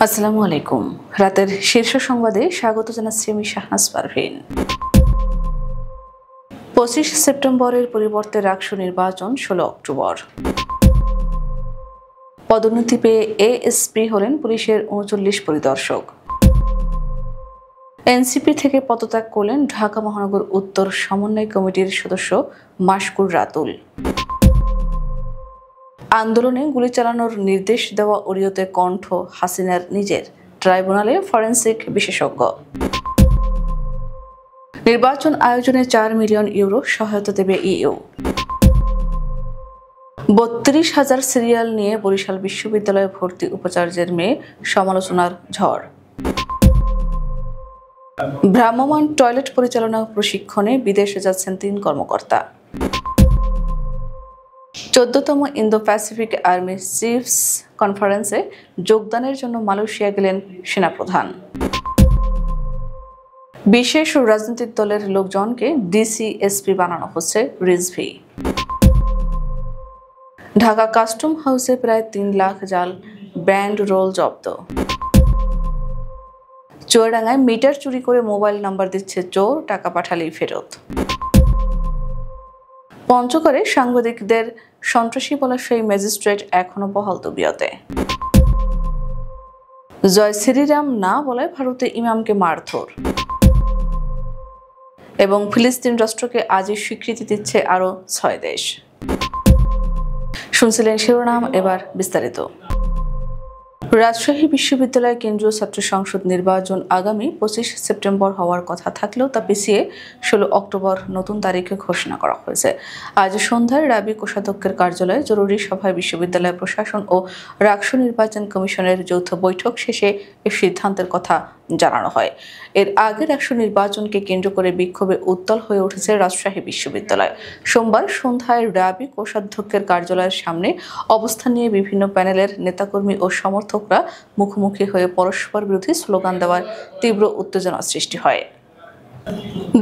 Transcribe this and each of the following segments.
আসসালামু আলাইকুম। রাতের শীর্ষ সংবাদে স্বাগত জানাচ্ছি আমি শাহনাজ পারভীন। 25 সেপ্টেম্বরের পরিবর্তে রাকসু নির্বাচন 16 অক্টোবর। পদোন্নতি পেয়ে এএসপি হলেন পুলিশের 39 পরিদর্শক। এনসিপি থেকে পদত্যাগ করলেন ঢাকা মহানগর উত্তর সমন্বয় কমিটির সদস্য মাশকুর রাতুল। আন্দোলনে গুলি চালানোর নির্দেশ দেওয়া অডিওতে কণ্ঠ হাসিনার নিজের, ট্রাইব্যুনালে ফরেনসিক বিশেষজ্ঞ। নির্বাচন আয়োজনে 4 মিলিয়ন ইউরো সহায়তা দেবে ইইউ। 32,000 সিরিয়াল নিয়ে বরিশাল বিশ্ববিদ্যালয়ে ভর্তি উপাচার্যের মেয়ে, সমালোচনার ঝড়। ভ্রাম্যমাণ টয়লেট পরিচালনা প্রশিক্ষণে বিদেশে যাচ্ছেন 3 কর্মকর্তা। 14তম ইন্দো প্যাসিফিক আর্মি চিফস কনফারেন্সে যোগদানের জন্য মালয়েশিয়া গেলেন সেনাপ্রধান। বিশেষ রাজনৈতিক দলের লোকজনকে ডিসি-এসপি বানানো হচ্ছে রিজভি। ঢাকা কাস্টম হাউসে প্রায় 3 লাখ জাল ব্যান্ড রোল জব্দ। চুয়াডাঙ্গায় মিটার চুরি করে মোবাইল নাম্বার দিচ্ছে চোর, টাকা পাঠালেই ফেরত। পঞ্চগড়ে সাংবাদিকদের সন্ত্রাসী বলা সেই ম্যাজিস্ট্রেট এখনো বহাল তবিয়তে। জয় শ্রীরাম না বলায় ভারতে ইমামকে মারধর। এবং ফিলিস্তিন রাষ্ট্রকে আজই স্বীকৃতি দিচ্ছে আরও 6 দেশ। শুনছিলেন শিরোনাম, এবার বিস্তারিত। রাজশাহী বিশ্ববিদ্যালয় কেন্দ্রীয় ছাত্র সংসদ নির্বাচন আগামী 25 সেপ্টেম্বর হওয়ার কথা থাকলেও তা পিছিয়ে 16 অক্টোবর নতুন তারিখে ঘোষণা করা হয়েছে। আজ সন্ধ্যায় রাবি কোষাধ্যক্ষের কার্যালয়ে জরুরি সভায় বিশ্ববিদ্যালয় প্রশাসন ও রাকসু নির্বাচন কমিশনের যৌথ বৈঠক শেষে এ সিদ্ধান্তের কথা জানানো হয়। এর আগে রাকসু নির্বাচনকে কেন্দ্র করে বিক্ষোভে উত্তাল হয়ে উঠেছে রাজশাহী বিশ্ববিদ্যালয়। সোমবার সন্ধ্যায় রাবি কোষাধ্যক্ষের কার্যালয়ের সামনে অবস্থান নিয়ে বিভিন্ন প্যানেলের নেতাকর্মী ও সমর্থকরা মুখোমুখি হয়ে পরস্পর বিরোধী স্লোগান দেওয়ার তীব্র উত্তেজনা সৃষ্টি হয়।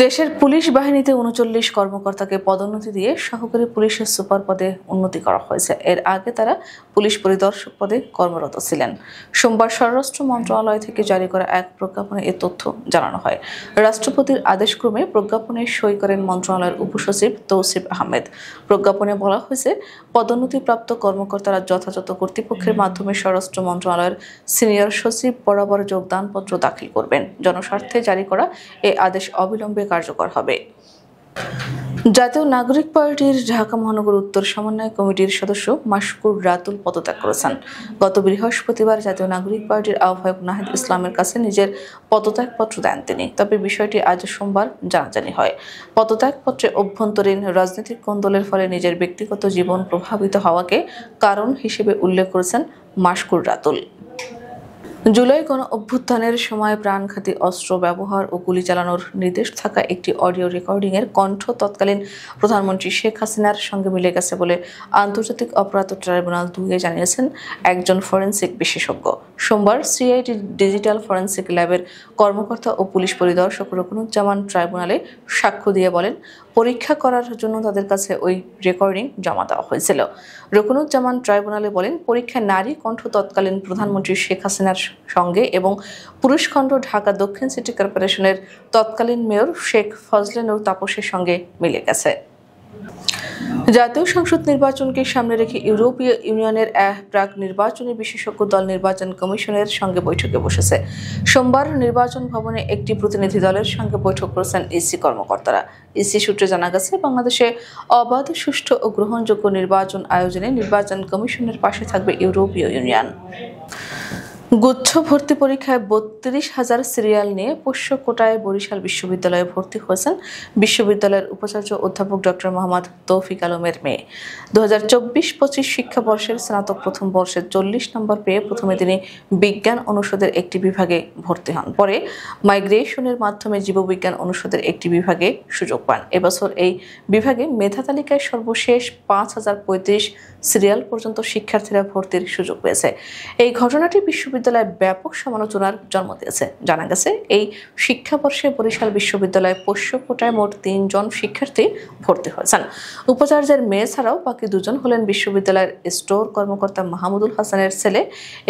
দেশের পুলিশ বাহিনীতে 39 কর্মকর্তাকে পদোন্নতি দিয়ে সহকারী পুলিশের সুপার পদে উন্নতি করা হয়েছে। এর আগে তারা পুলিশ পরিদর্শক পদে কর্মরত ছিলেন। সোমবার স্বরাষ্ট্র মন্ত্রণালয় থেকে জারি করা এক প্রজ্ঞাপনে এ তথ্য জানানো হয়। রাষ্ট্রপতির আদেশক্রমে প্রজ্ঞাপনে সই করেন মন্ত্রণালয়ের উপসচিব তৌসিফ আহমেদ। প্রজ্ঞাপনে বলা হয়েছে, পদোন্নতিপ্রাপ্ত কর্মকর্তারা যথাযথ কর্তৃপক্ষের মাধ্যমে স্বরাষ্ট্র মন্ত্রণালয়ের সিনিয়র সচিব বরাবর যোগদানপত্র দাখিল করবেন। জনস্বার্থে জারি করা এই আদেশ অবিলম্বে কার্যকর হবে। জাতীয় নাগরিক পার্টির ঢাকা মহানগর উত্তর সমন্বয় কমিটির সদস্য মাশকুর রাতুল পদত্যাগ করেছেন। গত বৃহস্পতিবার জাতীয় নাগরিক পার্টির আহ্বায়ক নাহিদ ইসলামের কাছে নিজের পদত্যাগপত্র দেন তিনি। তবে বিষয়টি আজ সোমবার জানাজানি হয়। পদত্যাগপত্রে অভ্যন্তরীণ রাজনৈতিক কোন্দলের ফলে নিজের ব্যক্তিগত জীবন প্রভাবিত হওয়াকে কারণ হিসেবে উল্লেখ করেছেন মাশকুর রাতুল। জুলাই গণ অভ্যুত্থানের সময় প্রাণঘাতী অস্ত্র ব্যবহার ও গুলি চালানোর নির্দেশ থাকা একটি অডিও রেকর্ডিংয়ের কণ্ঠ তৎকালীন প্রধানমন্ত্রী শেখ হাসিনার সঙ্গে মিলে গেছে বলে আন্তর্জাতিক অপরাধ ট্রাইব্যুনাল 2 জানিয়েছেন একজন ফরেনসিক বিশেষজ্ঞ। সোমবার সিআইডি ডিজিটাল ফরেনসিক ল্যাবের কর্মকর্তা ও পুলিশ পরিদর্শক রকুনুজ্জামান ট্রাইব্যুনালে সাক্ষ্য দিয়ে বলেন, পরীক্ষা করার জন্য তাদের কাছে ওই রেকর্ডিং জমা দেওয়া হয়েছিল। রকুনুজ্জামান ট্রাইব্যুনালে বলেন, পরীক্ষায় নারী কণ্ঠ তৎকালীন প্রধানমন্ত্রী শেখ হাসিনার সঙ্গে এবং পুরুষখণ্ড ঢাকা দক্ষিণ সিটি কর্পোরেশনের তৎকালীন মেয়র শেখ ফজলে নূর তাপসের সঙ্গে মিলে গেছে। জাতীয় সংসদ নির্বাচনকে সামনে রেখে ইউরোপীয় ইউনিয়নের প্রাক নির্বাচনী বিশেষজ্ঞ দল নির্বাচন কমিশনের সঙ্গে বৈঠকে বসেছে। সোমবার নির্বাচন ভবনে একটি প্রতিনিধি দলের সঙ্গে বৈঠক করেছেন ইসি কর্মকর্তারা। ইসি সূত্রে জানা গেছে, বাংলাদেশে অবাধ, সুষ্ঠু ও গ্রহণযোগ্য নির্বাচন আয়োজনে নির্বাচন কমিশনের পাশে থাকবে ইউরোপীয় ইউনিয়ন। গুচ্ছ ভর্তি পরীক্ষায় 32,000 সিরিয়াল নিয়ে পোষ্য কোটায় বরিশাল বিশ্ববিদ্যালয়ে ভর্তি হয়েছেন বিশ্ববিদ্যালয়ের উপাচার্য অধ্যাপক ডক্টর মোহাম্মদ তৌফিক আলমের মেয়ে। 2024-25 শিক্ষাবর্ষের স্নাতক প্রথম বর্ষের 40 নম্বর পেয়ে প্রথমে তিনি বিজ্ঞান অনুষদের একটি বিভাগে ভর্তি হন। পরে মাইগ্রেশনের মাধ্যমে জীববিজ্ঞান অনুষদের একটি বিভাগে সুযোগ পান। এবছর এই বিভাগে মেধা তালিকায় সর্বশেষ 5,035 সিরিয়াল পর্যন্ত শিক্ষার্থীরা ভর্তির সুযোগ পেয়েছে। এই ঘটনাটি বিশ্ববিদ্যালয় বিশ্ববিদ্যালয় ব্যাপক সমালোচনার জন্ম দিয়েছে। জানা গেছে, এই শিক্ষাবর্ষে বরিশাল বিশ্ববিদ্যালয়ে পোষ্য কোটায় মোট 3 জন শিক্ষার্থী ভর্তি হয়েছেন। উপাচার্যের মেয়ে ছাড়াও বাকি 2 জন হলেন বিশ্ববিদ্যালয়ের স্টোর কর্মকর্তা মাহমুদুল হাসানের ছেলে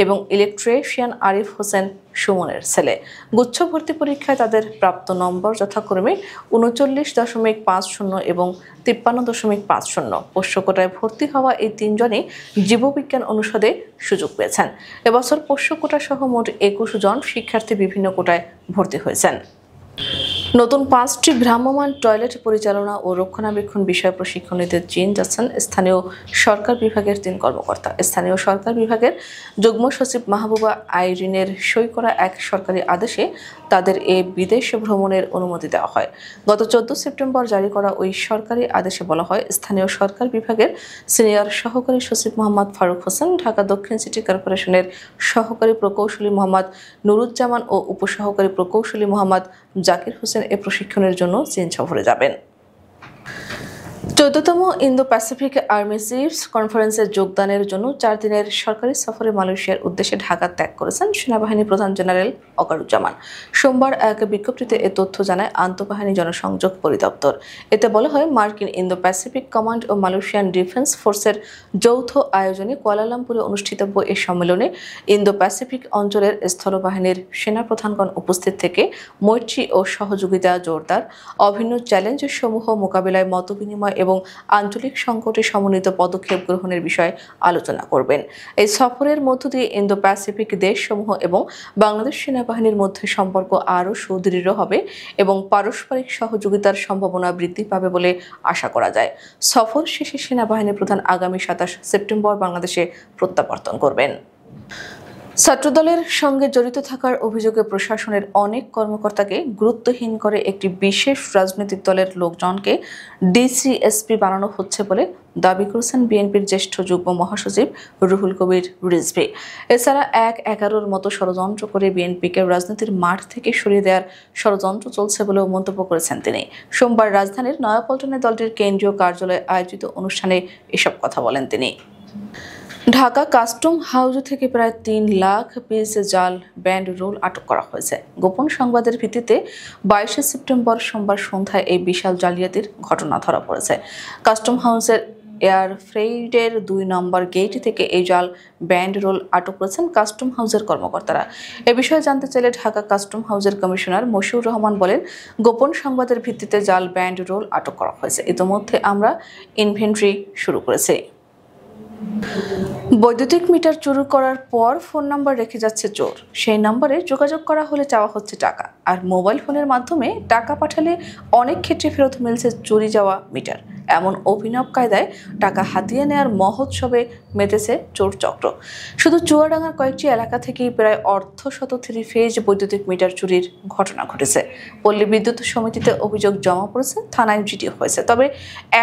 এবং ইলেকট্রিশিয়ান আরিফ হোসেন সুমনের ছেলে। গুচ্ছ ভর্তি পরীক্ষায় তাদের প্রাপ্ত নম্বর যথাক্রমে 39.50 এবং 53.50। পোষ্য কোটায় ভর্তি হওয়া এই 3 জনই জীববিজ্ঞান অনুষদে সুযোগ পেয়েছেন। এবছর পোষ্য কোটা সহ মোট 21 জন শিক্ষার্থী বিভিন্ন কোটায় ভর্তি হয়েছেন। নতুন 5টি ভ্রাম্যমাণ টয়লেট পরিচালনা ও রক্ষণাবেক্ষণ বিষয়ে প্রশিক্ষণ নিতে চীন যাচ্ছেন স্থানীয় সরকার বিভাগের 3 কর্মকর্তা। স্থানীয় সরকার বিভাগের যুগ্ম সচিব মাহবুবা আইরিনের সই করা এক সরকারি আদেশে তাদের বিদেশ ভ্রমণের অনুমতি দেওয়া হয়। গত 14 সেপ্টেম্বর জারি করা ওই সরকারি আদেশে বলা হয়, স্থানীয় সরকার বিভাগের সিনিয়র সহকারী সচিব মোহাম্মদ ফারুক হোসেন, ঢাকা দক্ষিণ সিটি কর্পোরেশনের সহকারী প্রকৌশলী মোহাম্মদ নুরুজ্জামান ও উপসহকারী প্রকৌশলী মোহাম্মদ জাকির হোসেন এ প্রশিক্ষণের জন্য চীন সফরে যাবেন। 14তম ইন্দো প্যাসিফিক আর্মি চিফস কনফারেন্সে যোগদানের জন্য 4 দিনের সরকারি সফরে মালয়েশিয়ার উদ্দেশ্যে ঢাকা ত্যাগ করেছেন সেনাবাহিনী প্রধান জেনারেল ওয়াকারুজ্জামান। সোমবার এক বিজ্ঞপ্তিতে এ তথ্য জানায় আন্তঃবাহিনী জনসংযোগ পরিদপ্তর। এতে বলা হয়, মার্কিন ইন্দো প্যাসিফিক কমান্ড ও মালয়েশিয়ান ডিফেন্স ফোর্সের যৌথ আয়োজনে কুয়ালালামপুরে অনুষ্ঠিতব্য এই সম্মেলনে ইন্দো প্যাসিফিক অঞ্চলের স্থলবাহিনীর সেনাপ্রধানগণ উপস্থিত থেকে মৈত্রী ও সহযোগিতা জোরদার, অভিন্ন চ্যালেঞ্জের সমূহ মোকাবিলায় মতবিনিময় এবং আঞ্চলিক সংকটে সমন্বিত পদক্ষেপ গ্রহণের বিষয়ে আলোচনা করবেন। এই সফরের মধ্য দিয়ে ইন্দো প্যাসিফিক দেশসমূহ এবং বাংলাদেশ সেনাবাহিনীর মধ্যে সম্পর্ক আরও সুদৃঢ় হবে এবং পারস্পরিক সহযোগিতার সম্ভাবনা বৃদ্ধি পাবে বলে আশা করা যায়। সফর শেষে সেনাবাহিনী প্রধান আগামী 27 সেপ্টেম্বর বাংলাদেশে প্রত্যাবর্তন করবেন। ছাত্রদলের সঙ্গে জড়িত থাকার অভিযোগে প্রশাসনের অনেক কর্মকর্তাকে গুরুত্বহীন করে একটি বিশেষ রাজনৈতিক দলের লোকজনকে ডিসিএসপি বানানো হচ্ছে বলে দাবি করেছেন বিএনপির জ্যেষ্ঠ যুগ্ম মহাসচিব রুহুল কবির রিজভী। এছাড়া 1-11-র মতো ষড়যন্ত্র করে বিএনপিকে রাজনীতির মাঠ থেকে সরিয়ে দেওয়ার ষড়যন্ত্র চলছে বলেও মন্তব্য করেছেন তিনি। সোমবার রাজধানীর নয়াপল্টনে দলটির কেন্দ্রীয় কার্যালয়ে আয়োজিত অনুষ্ঠানে এসব কথা বলেন তিনি। ঢাকা কাস্টম হাউস থেকে প্রায় 3 লাখ পিস জাল ব্যান্ড রোল আটক করা হয়েছে। গোপন সংবাদের ভিত্তিতে 22 সেপ্টেম্বর সোমবার সন্ধ্যায় এই বিশাল জালিয়াতির ঘটনা ধরা পড়েছে। কাস্টম হাউসের এয়ার ফ্রেইটের 2 নম্বর গেট থেকে এই জাল ব্যান্ড রোল আটক করেছেন কাস্টম হাউসের কর্মকর্তারা। এ বিষয়ে জানতে চাইলে ঢাকা কাস্টম হাউসের কমিশনার মশিউর রহমান বলেন, গোপন সংবাদের ভিত্তিতে জাল ব্যান্ড রোল আটক করা হয়েছে। ইতিমধ্যে আমরা ইনভেন্টরি শুরু করেছি। বৈদ্যুতিক মিটার চুরি করার পর ফোন নাম্বার রেখে যাচ্ছে চোর। সেই নম্বরে যোগাযোগ করা হলে চাওয়া হচ্ছে টাকা, আর মোবাইল ফোনের মাধ্যমে টাকা পাঠালে অনেক ক্ষেত্রে ফেরত মিলছে চুরি যাওয়া মিটার। এমন অভিনব কায়দায় টাকা হাতিয়ে নেওয়ার মহোৎসবে মেতেছে চোর চক্র। শুধু চুয়াডাঙ্গার কয়েকটি এলাকা থেকেই প্রায় অর্ধশত 3 ফেজ বৈদ্যুতিক মিটার চুরির ঘটনা ঘটেছে। পল্লী বিদ্যুৎ সমিতিতে অভিযোগ জমা পড়েছে, থানায় জিডি হয়েছে। তবে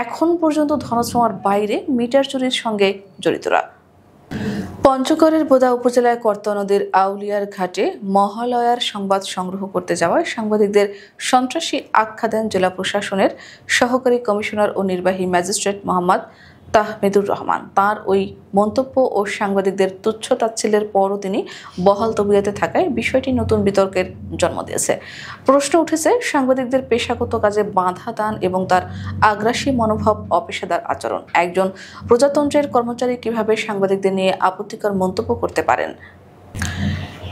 এখন পর্যন্ত ধরাছোঁয়ার বাইরে মিটার চুরির সঙ্গে জড়িতরা। পঞ্চগড়ের বোদা উপজেলায় কর্তা নদীর আউলিয়ার ঘাটে মহালয়ার সংবাদ সংগ্রহ করতে যাওয়ায় সাংবাদিকদের সন্ত্রাসী আখ্যা দেন জেলা প্রশাসনের সহকারী কমিশনার ও নির্বাহী ম্যাজিস্ট্রেট মোহাম্মদ তাহমিদুর রহমান। তার ওই মন্তব্য ও সাংবাদিকদের তুচ্ছ-তাচ্ছিল্যের পরও তিনি বহাল তবিয়তে থাকায় বিষয়টি নতুন বিতর্কের জন্ম দিয়েছে। প্রশ্ন উঠেছে, সাংবাদিকদের পেশাগত কাজে বাধা দান এবং তার আগ্রাসী মনোভাব, অপেশাদার আচরণ। একজন প্রজাতন্ত্রের কর্মচারী কিভাবে সাংবাদিকদের নিয়ে আপত্তিকর মন্তব্য করতে পারেন?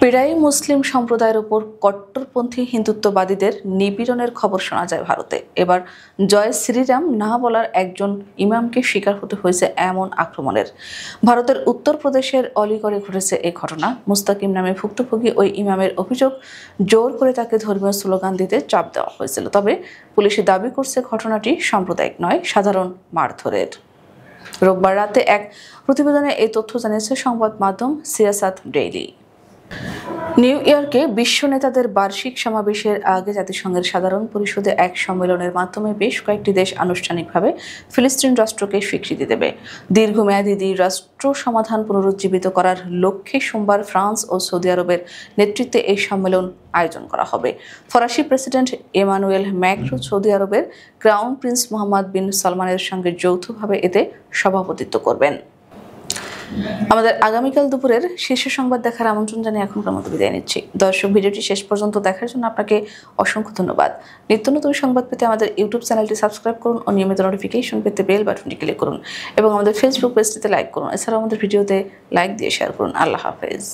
পিড়াই মুসলিম সম্প্রদায়ের উপর কট্টরপন্থী হিন্দুত্ববাদীদের নিপীড়নের খবর শোনা যায় ভারতে। এবার জয় শ্রীরাম না বলার একজন ইমামকে শিকার হতে হয়েছে এমন আক্রমণের। ভারতের উত্তরপ্রদেশের অলিগড়ে ঘটেছে এই ঘটনা। মুস্তাকিম নামে ভুক্তভোগী ওই ইমামের অভিযোগ, জোর করে তাকে ধর্মীয় স্লোগান দিতে চাপ দেওয়া হয়েছিল। তবে পুলিশ দাবি করছে ঘটনাটি সাম্প্রদায়িক নয়, সাধারণ মারধরের। রোববার রাতে এক প্রতিবেদনে এই তথ্য জানিয়েছে সংবাদ মাধ্যম সিয়াসাত ডেইলি। নিউ ইয়র্কে বিশ্ব নেতাদের বার্ষিক সমাবেশের আগে জাতিসংঘের সাধারণ পরিষদে এক সম্মেলনের মাধ্যমে বেশ কয়েকটি দেশ আনুষ্ঠানিকভাবে ফিলিস্তিন রাষ্ট্রকে স্বীকৃতি দেবে। দীর্ঘমেয়াদী দ্বি-রাষ্ট্র সমাধান পুনরুজ্জীবিত করার লক্ষ্যে সোমবার ফ্রান্স ও সৌদি আরবের নেতৃত্বে এই সম্মেলন আয়োজন করা হবে। ফরাসি প্রেসিডেন্ট এমানুয়েল ম্যাক্রো সৌদি আরবের ক্রাউন প্রিন্স মোহাম্মদ বিন সালমানের সঙ্গে যৌথভাবে এতে সভাপতিত্ব করবেন। আমাদের আগামীকাল দুপুরের শীর্ষ সংবাদ দেখার আমন্ত্রণ জানিয়ে এখনকার মতো বিদায় নিচ্ছি। দর্শক, ভিডিওটি শেষ পর্যন্ত দেখার জন্য আপনাকে অসংখ্য ধন্যবাদ। নিত্য নতুন সংবাদ পেতে আমাদের ইউটিউব চ্যানেলটি সাবস্ক্রাইব করুন ও নিয়মিত নোটিফিকেশন পেতে বেল বাটনটি ক্লিক করুন এবং আমাদের ফেসবুক পেজটিতে লাইক করুন। এছাড়াও আমাদের ভিডিওতে লাইক দিয়ে শেয়ার করুন। আল্লাহ হাফেজ।